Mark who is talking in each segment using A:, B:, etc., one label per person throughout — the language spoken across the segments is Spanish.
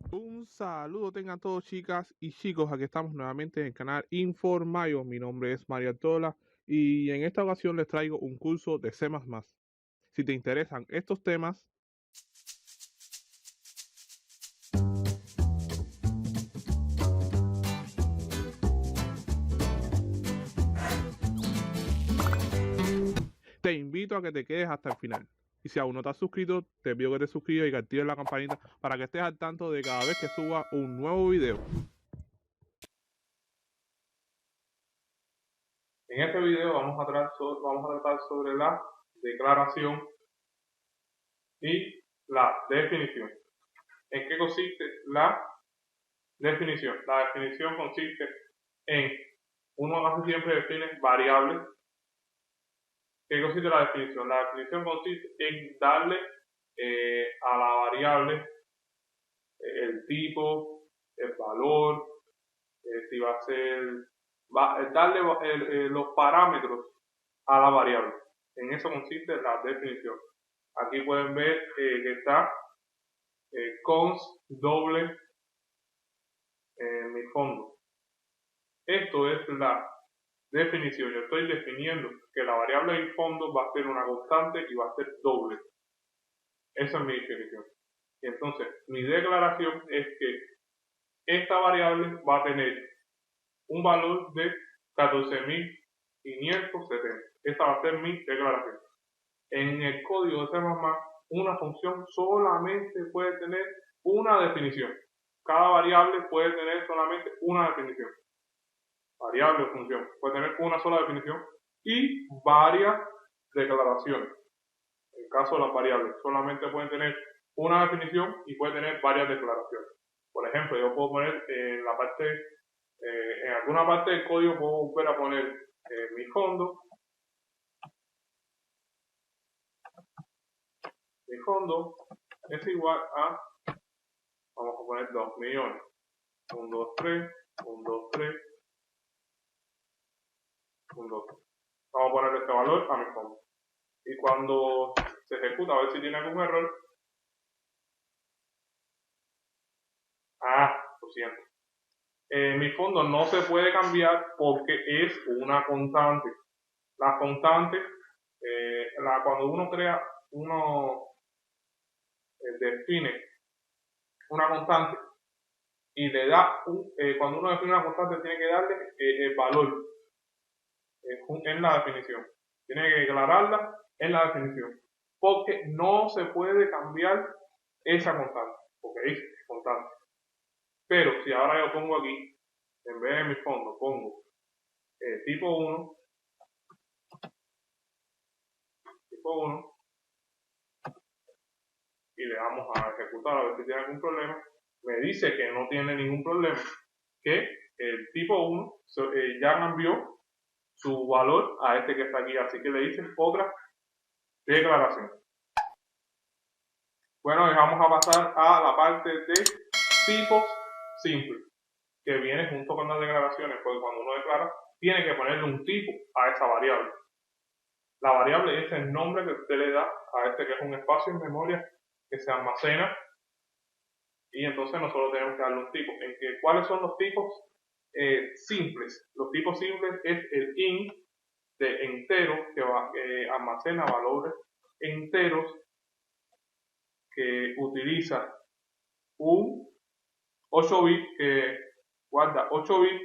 A: Un saludo tengan todos chicas y chicos, aquí estamos nuevamente en el canal Informayo. Mi nombre es Mario Artola y en esta ocasión les traigo un curso de C++. Si te interesan estos temas, te invito a que te quedes hasta el final. Y si aún no te has suscrito, te pido que te suscribas y que actives la campanita para que estés al tanto de cada vez que suba un nuevo video. En este video vamos a tratar sobre la declaración y la definición. ¿En qué consiste la definición? La definición consiste en, uno casi siempre define variables. ¿Qué consiste la definición? La definición consiste en darle a la variable el tipo, el valor, si va a ser, darle los parámetros a la variable. En eso consiste la definición. Aquí pueden ver que está const doble en mi fondo. Esto es la definición. Yo estoy definiendo que la variable del fondo va a ser una constante y va a ser doble. Esa es mi definición. Y entonces, mi declaración es que esta variable va a tener un valor de 14.570. Esta va a ser mi declaración. En el código de C++, una función solamente puede tener una definición. Cada variable puede tener solamente una definición. Variable o función puede tener una sola definición y varias declaraciones. En el caso de las variables, solamente pueden tener una definición y puede tener varias declaraciones. Por ejemplo, yo puedo poner en la parte, en alguna parte del código puedo volver a poner mi fondo. Mi fondo es igual a, vamos a poner 2 millones. 1, 2, 3, 1, 2, 3, 1, 2, 3. Vamos a poner este valor a mi fondo. Y cuando se ejecuta, a ver si tiene algún error. Lo siento. Mi fondo no se puede cambiar porque es una constante. La constante, cuando uno crea, uno define una constante y le da, cuando uno define una constante tiene que darle el valor en la definición. Tiene que declararla en la definición. Porque no se puede cambiar esa constante. Porque es constante. Pero si ahora yo pongo aquí, en vez de mi fondo, pongo tipo 1, y le damos a ejecutar a ver si tiene algún problema, me dice que no tiene ningún problema, que el tipo 1 ya cambió su valor a este que está aquí, así que le hice otra declaración. Bueno, y vamos a pasar a la parte de tipos simples, que viene junto con las declaraciones, porque cuando uno declara, tiene que ponerle un tipo a esa variable. La variable es el nombre que usted le da a este que es un espacio en memoria que se almacena, y entonces nosotros tenemos que darle un tipo. ¿Cuáles son los tipos simples? Los tipos simples es el int de entero, que almacena valores enteros, que utiliza un 8 bits, que guarda 8 bits,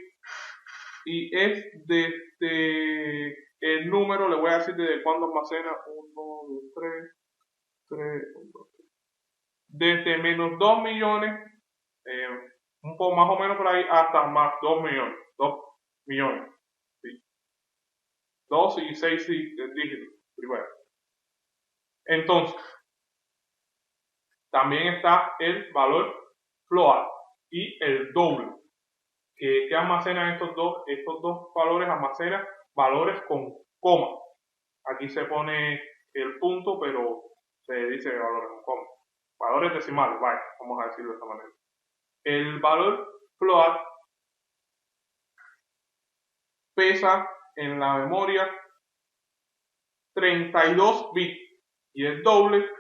A: y es desde el número, le voy a decir desde cuándo almacena, 1, 2, 3, 3, 1, 2, 3. Desde menos 2 millones, un poco más o menos por ahí, hasta más 2 millones. 2 millones. Sí. 2 y 6 dígitos primero. Entonces, también está el valor float y el doble. ¿Qué almacenan estos dos? Estos dos valores almacenan valores con coma. Aquí se pone el punto, pero se dice valores con coma. Valores decimales, vaya, vamos a decirlo de esta manera. El valor float pesa en la memoria 32 bits y el doble,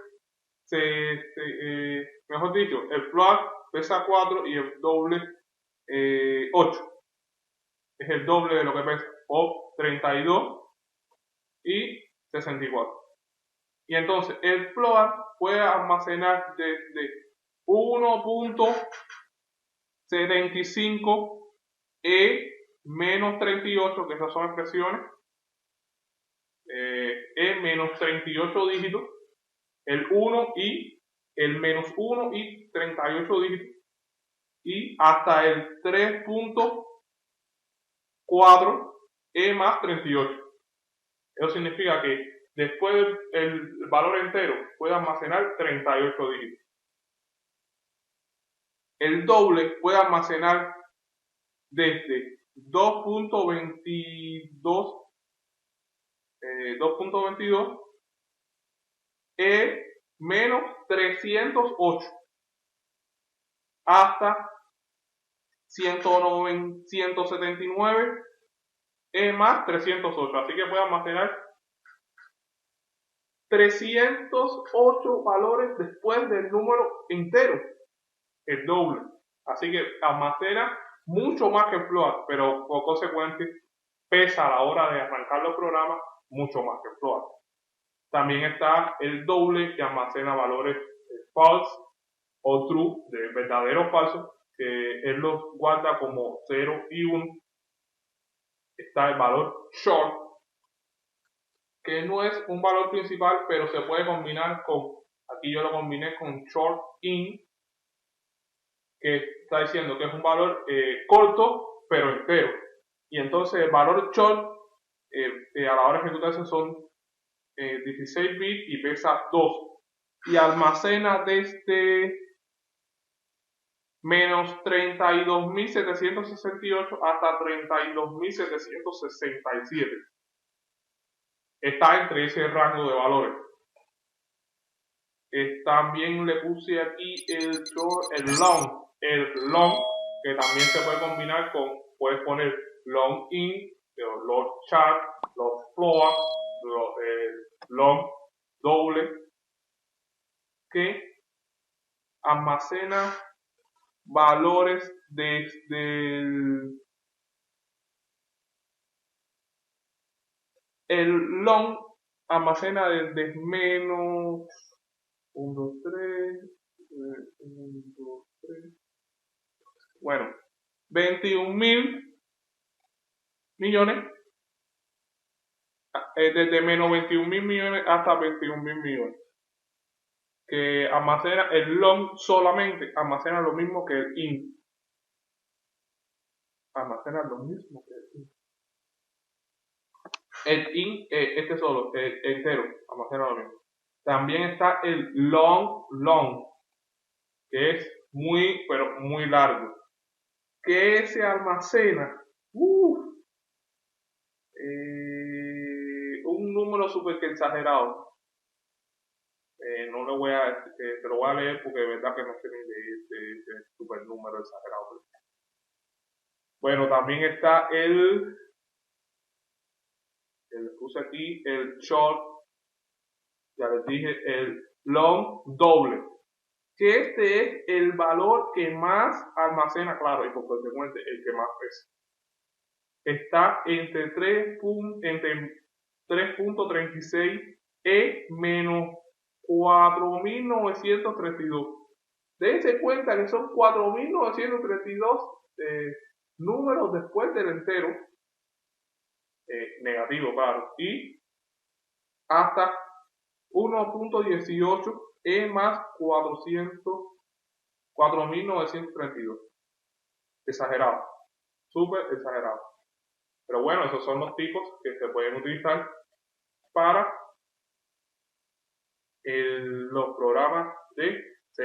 A: mejor dicho, el float pesa 4 y el doble 8. Es el doble de lo que pesa, o 32 y 64. Y entonces el float puede almacenar desde 1.75 menos 38, que esas son expresiones, menos 38 dígitos, el 1 y el menos 1 y 38 dígitos, y hasta el 3.4 más 38. Eso significa que después el valor entero puede almacenar 38 dígitos. El doble puede almacenar desde 2.22 menos 308 hasta 179 más 308. Así que puede almacenar 308 valores después del número entero, el doble. Así que almacena mucho más que el float, pero por consecuente pesa a la hora de arrancar los programas mucho más que el float. También está el doble, que almacena valores false o true, de verdadero o falso, que él los guarda como 0 y 1. Está el valor short, que no es un valor principal, pero se puede combinar con, aquí yo lo combiné con short in, que está diciendo que es un valor corto, pero entero. Y entonces el valor short, a la hora de ejecutarse, son 16 bits y pesa 2. Y almacena desde menos 32.768 hasta 32.767. Está entre ese rango de valores. También le puse aquí el long, que también se puede combinar con, puedes poner long in, long chart, long float, long doble, que almacena valores desde el long almacena desde menos 1, 2, 3, 1, 2, 3, bueno, 21.000 millones, desde menos 21.000 millones hasta 21.000 millones, que almacena el long solamente, almacena lo mismo que el in, almacena lo mismo que el in. El in, este solo, el entero, almacena lo mismo. También está el long, que es muy, pero muy largo, que se almacena un número súper exagerado. No le voy a, te lo voy a leer porque de verdad que no sé ni de super número exagerado. Bueno, también está puse aquí el short, ya les dije, el long doble, que este es el valor que más almacena, claro, y por consecuente el que más pesa. Está entre 3.36 menos 4.932. Dense cuenta que son 4.932 números después del entero, negativo, claro, y hasta 1.18 más 4.932. Exagerado, súper exagerado. Pero bueno, esos son los tipos que se pueden utilizar para los programas de C++.